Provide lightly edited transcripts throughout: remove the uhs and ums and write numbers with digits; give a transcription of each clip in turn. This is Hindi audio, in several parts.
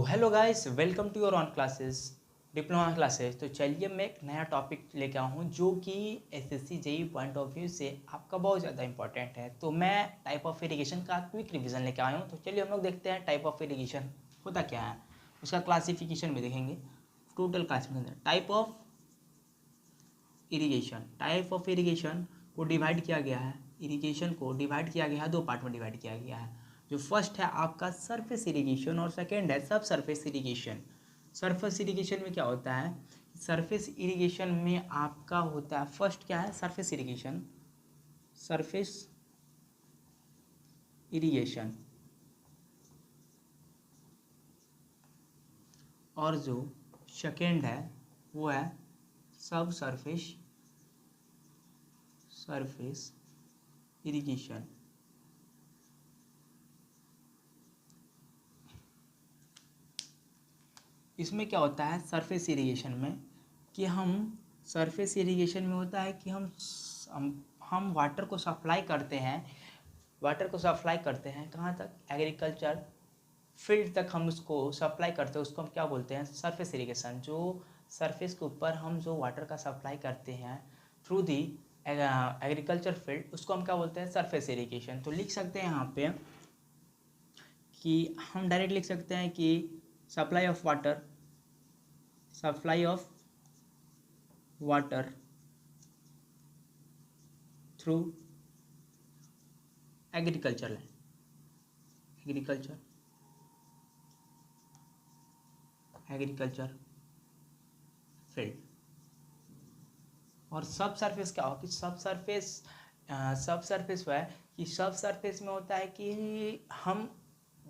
Hello guys, welcome to your on classes, diploma classes. तो चलिए मैं एक नया टॉपिक लेके आया हूँ जो कि SSC JEE point of view से आपका बहुत ज़्यादा इंपॉर्टेंट है। तो मैं टाइप ऑफ इरिगेशन का क्विक रिवीजन लेके आया हूँ। तो चलिए हम लोग देखते हैं टाइप ऑफ इरिगेशन होता क्या है, उसका क्लासिफिकेशन भी देखेंगे। Total classification type of irrigation, type of irrigation को डिवाइड किया गया है। इरिगेशन को डिवाइड किया गया है, दो पार्ट में डिवाइड किया गया है। जो फर्स्ट है आपका सरफेस इरिगेशन और सेकेंड है सब सरफेस इरिगेशन। सरफेस इरिगेशन में क्या होता है, सरफेस इरिगेशन में आपका होता है फर्स्ट क्या है, सरफेस इरिगेशन, सरफेस इरिगेशन। और जो सेकेंड है वो है सब सरफेस सरफेस इरिगेशन। इसमें क्या होता है सरफेस इरिगेशन में कि हम सरफेस इरिगेशन में होता है कि हम वाटर को सप्लाई करते हैं, वाटर को सप्लाई करते हैं कहाँ तक, एग्रीकल्चर फील्ड तक हम उसको सप्लाई करते हैं, उसको हम क्या बोलते हैं सरफेस इरिगेशन। जो सरफेस के ऊपर हम जो वाटर का सप्लाई करते हैं थ्रू दी एग्रीकल्चर फील्ड, उसको हम क्या बोलते हैं सरफेस इरिगेशन। तो लिख सकते हैं यहाँ पे कि हम डायरेक्ट लिख सकते हैं कि supply of water, supply of water through agriculture land, agriculture field. और सब सरफेस क्या हो कि सब सरफेस है कि सब सरफेस में होता है कि हम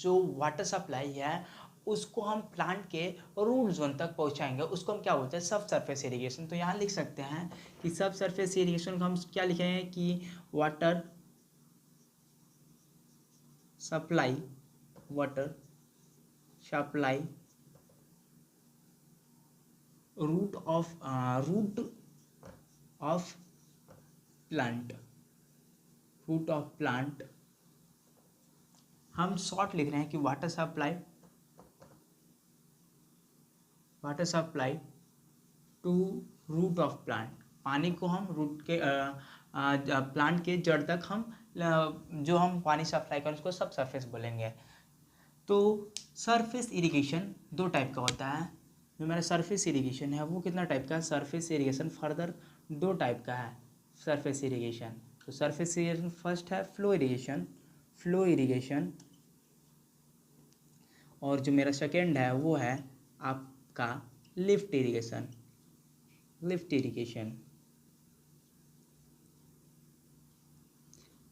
जो वाटर सप्लाई है उसको हम प्लांट के रूट जोन तक पहुंचाएंगे, उसको हम क्या बोलते हैं सब सरफेस इरिगेशन। तो यहाँ लिख सकते हैं कि सब सरफेस इरिगेशन को हम क्या लिखेंगे कि water supply, water supply root of plant, root of plant. हम शॉर्ट लिख रहे हैं कि water supply to root of plant. पानी को हम रूट के प्लांट के जड़ तक हम जो हम पानी सप्लाई करें उसको सब सरफेस बोलेंगे। तो सरफेस इरिगेशन दो टाइप का होता है। जो मेरा सरफेस इरिगेशन है वो कितना टाइप का है, सरफेस इरिगेशन फर्दर दो टाइप का है सरफेस इरिगेशन। तो सरफेस इरिगेशन फर्स्ट है फ्लो इरिगेशन, फ्लो इरिगेशन। और जो मेरा सेकेंड है वो है आपका लिफ्ट इरिगेशन, लिफ्ट इरिगेशन।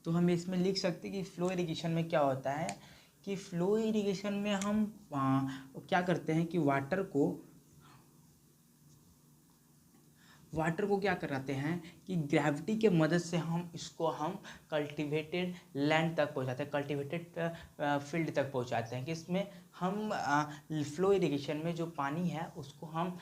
तो हम इसमें लिख सकते हैं कि फ्लो इरिगेशन में क्या होता है कि फ्लो इरिगेशन में हम क्या करते हैं कि वाटर को क्या कराते हैं कि ग्रेविटी के मदद से हम कल्टीवेटेड लैंड तक पहुंचाते हैं, कल्टीवेटेड फील्ड तक पहुंचाते हैं। कि इसमें हम फ्लो इरिगेशन में जो पानी है उसको हम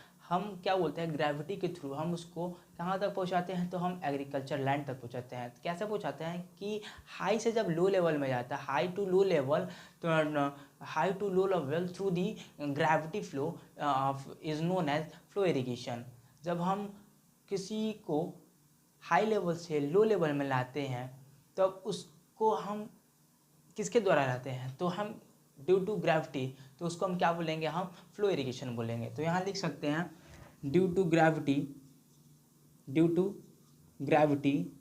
क्या बोलते हैं ग्रेविटी के थ्रू हम उसको कहाँ तक पहुंचाते हैं, तो हम एग्रीकल्चर लैंड तक पहुंचाते हैं। कैसे पहुंचाते हैं कि हाई से जब लो लेवल में जाता है, हाई टू लो लेवल, तो high to low level through the gravity flow is known as flow irrigation. जब हम किसी को हाई लेवल से लो लेवल में लाते हैं तब उसको हम किसके द्वारा लाते हैं, तो हम ड्यू टू ग्रेविटी, तो उसको हम क्या बोलेंगे, हम फ्लो इरिगेशन बोलेंगे। तो यहाँ लिख सकते हैं due to gravity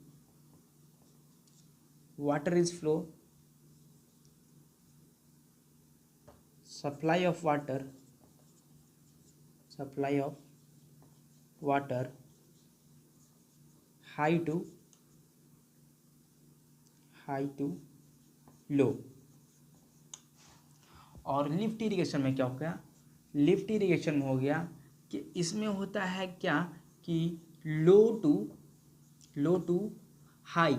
water is flow, supply of water high to low. और लिफ्ट इरिगेशन में क्या हो गया, लिफ्ट इरिगेशन में हो गया कि इसमें होता है क्या कि low to high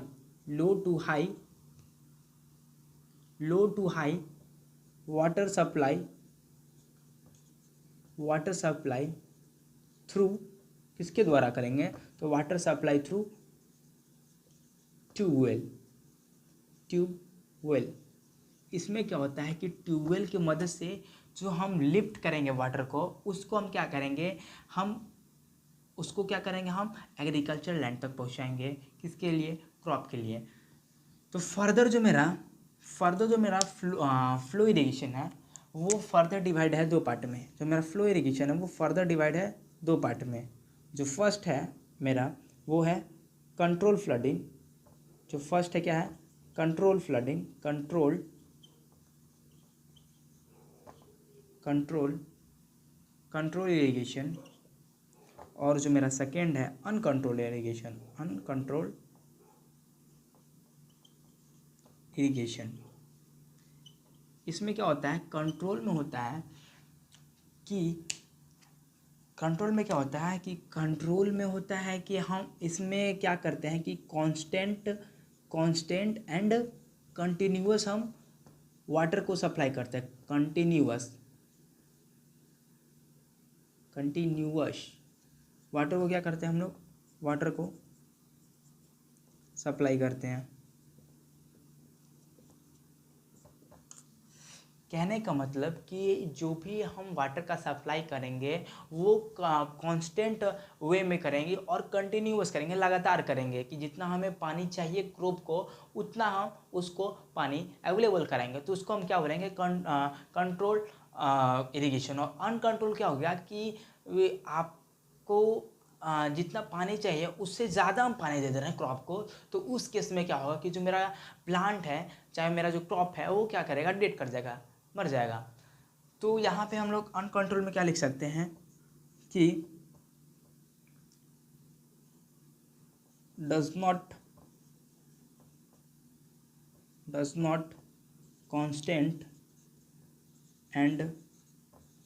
water supply through किसके द्वारा करेंगे, तो वाटर सप्लाई थ्रू ट्यूबवेल। इसमें क्या होता है कि ट्यूबवेल की मदद से जो हम लिफ्ट करेंगे वाटर को, उसको हम क्या करेंगे, हम उसको क्या करेंगे, हम एग्रीकल्चर लैंड तक पहुंचाएंगे। किसके लिए, क्रॉप के लिए। तो फर्दर जो मेरा फ्लो इरिगेशन है वो फर्दर डिवाइड है दो पार्ट में। जो मेरा फ्लो इरिगेशन है वो फर्दर डिवाइड है दो पार्ट में। जो फर्स्ट है मेरा वो है कंट्रोल फ्लडिंग। जो फर्स्ट है क्या है, कंट्रोल फ्लडिंग, कंट्रोल इरिगेशन। और जो मेरा सेकेंड है अनकंट्रोल इरिगेशन, इसमें क्या होता है, कंट्रोल में होता है कि हम इसमें क्या करते हैं कि कांस्टेंट एंड कंटिन्यूअस हम वाटर को सप्लाई करते हैं। कंटिन्यूअस वाटर को क्या करते हैं हम लोग, वाटर को सप्लाई करते हैं। कहने का मतलब कि जो भी हम वाटर का सप्लाई करेंगे वो कांस्टेंट वे में करेंगे और कंटिन्यूअस करेंगे, लगातार करेंगे, कि जितना हमें पानी चाहिए क्रॉप को उतना हम उसको पानी अवेलेबल कराएंगे। तो उसको हम क्या बोलेंगे, कंट्रोल इरिगेशन। और अनकंट्रोल क्या हो गया कि आपको जितना पानी चाहिए उससे ज़्यादा हम पानी दे दे रहे हैं क्रॉप को। तो उस केस में क्या होगा कि जो मेरा प्लांट है, चाहे मेरा जो क्रॉप है, वो क्या करेगा, डेड कर जाएगा, मर जाएगा। तो यहाँ पे हम लोग अनकंट्रोल में क्या लिख सकते हैं कि does not constant and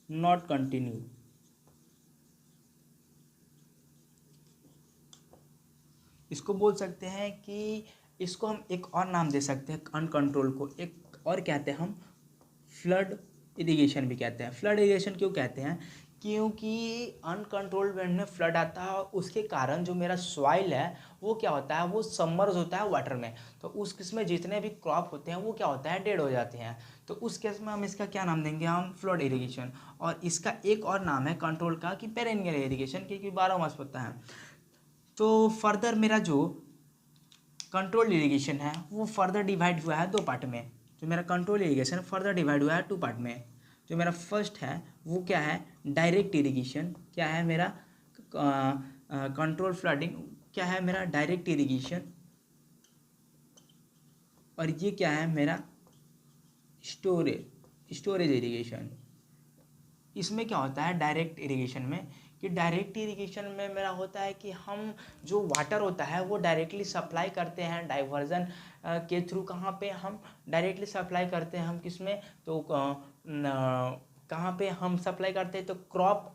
not continue. इसको बोल सकते हैं कि इसको हम एक और नाम दे सकते हैं अनकंट्रोल को, एक और कहते हैं हम फ्लड इरिगेशन भी कहते हैं। फ्लड इरिगेशन क्यों कहते हैं, क्योंकि अनकंट्रोल्ड में फ्लड आता है, उसके कारण जो मेरा सॉइल है वो क्या होता है, वो सबमर्ज होता है वाटर में। तो उस केस में जितने भी क्रॉप होते हैं वो क्या होता है, डेड हो जाते हैं। तो उस केस में हम इसका क्या नाम देंगे, हम फ्लड इरिगेशन। और इसका एक और नाम है कंट्रोल का कि पेरेनियल इरिगेशन, क्योंकि 12 मास होता है। तो फर्दर मेरा जो कंट्रोल इरिगेशन है वो फर्दर डिवाइड हुआ है दो पार्ट में। जो मेरा कंट्रोल इरिगेशन फर्दर डिवाइड हुआ है टू पार्ट में। जो मेरा फर्स्ट है वो क्या है, डायरेक्ट इरिगेशन। क्या है मेरा कंट्रोल फ्लडिंग, क्या है मेरा डायरेक्ट इरिगेशन। और ये क्या है मेरा स्टोरेज इरिगेशन। इसमें क्या होता है डायरेक्ट इरिगेशन में, कि डायरेक्ट इरिगेशन में मेरा होता है कि हम जो वाटर होता है वो डायरेक्टली सप्लाई करते हैं डाइवर्जन के थ्रू। कहाँ पे हम डायरेक्टली सप्लाई करते हैं, हम किस में, तो कहाँ पे हम सप्लाई करते हैं, तो क्रॉप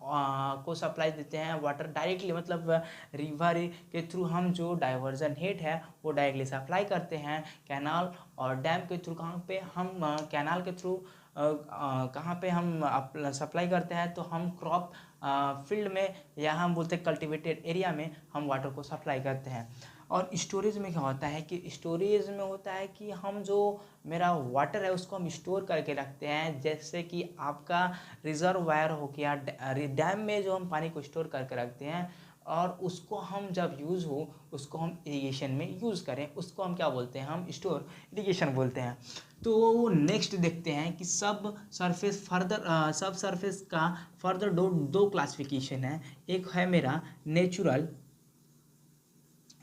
को सप्लाई देते हैं वाटर डायरेक्टली, मतलब रिवर के थ्रू हम जो डाइवर्जन हेड है वो डायरेक्टली सप्लाई करते हैं। कैनाल और डैम के थ्रू कहाँ पे हम कैनाल के थ्रू कहाँ पे हम सप्लाई करते हैं, तो हम क्रॉप फील्ड में या हम बोलते हैं कल्टिवेटेड एरिया में हम वाटर को सप्लाई करते हैं। और स्टोरेज में क्या होता है कि स्टोरेज में होता है कि हम जो मेरा वाटर है उसको हम स्टोर करके रखते हैं। जैसे कि आपका रिजर्वायर हो गया, डैम में जो हम पानी को स्टोर करके रखते हैं और उसको हम जब यूज़ हो उसको हम इरिगेशन में यूज़ करें, उसको हम क्या बोलते हैं, हम स्टोर इरिगेशन बोलते हैं। तो नेक्स्ट देखते हैं कि सब सरफेस का फर्दर दो क्लासिफिकेशन है। एक है मेरा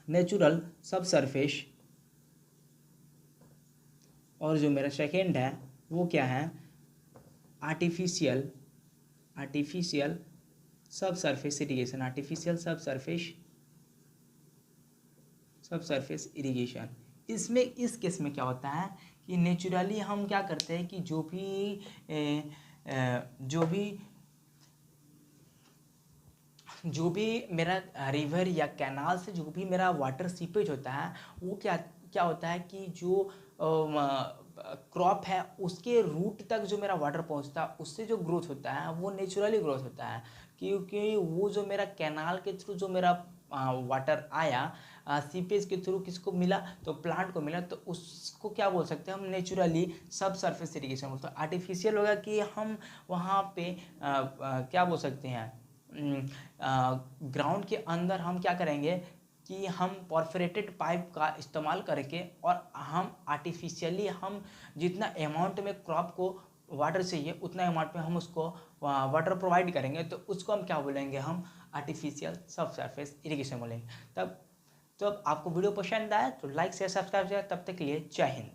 नेचुरल सब सरफेस, और जो मेरा सेकेंड है वो क्या है, आर्टिफिशियल सब सरफेस इरिगेशन। सब सरफेस इरिगेशन। इसमें इस केस में क्या होता है कि नेचुरली हम क्या करते हैं कि जो भी मेरा रिवर या कैनाल से जो भी मेरा वाटर सीपेज होता है वो क्या होता है कि जो क्रॉप है उसके रूट तक जो मेरा वाटर पहुंचता है उससे जो ग्रोथ होता है वो नेचुरली ग्रोथ होता है, क्योंकि वो जो मेरा कैनाल के थ्रू जो मेरा वाटर आया सीपेज के थ्रू किसको मिला, तो प्लांट को मिला, तो उसको क्या बोल सकते हैं हम, नेचुरली सब सरफेस इरिगेशन बोलते हैं। आर्टिफिशियल होगा कि हम वहाँ पे क्या बोल सकते हैं, ग्राउंड के अंदर हम क्या करेंगे कि हम परफोरेटेड पाइप का इस्तेमाल करके और हम आर्टिफिशियली हम जितना अमाउंट में क्रॉप को वाटर चाहिए उतना अमाउंट में हम उसको वाटर प्रोवाइड करेंगे, तो उसको हम क्या बोलेंगे, हम आर्टिफिशियल सब सरफेस इरिगेशन बोलेंगे। तब तो अब आपको वीडियो पसंद आया तो लाइक शेयर सब्सक्राइब करें। तब तक के लिए जय हिंद।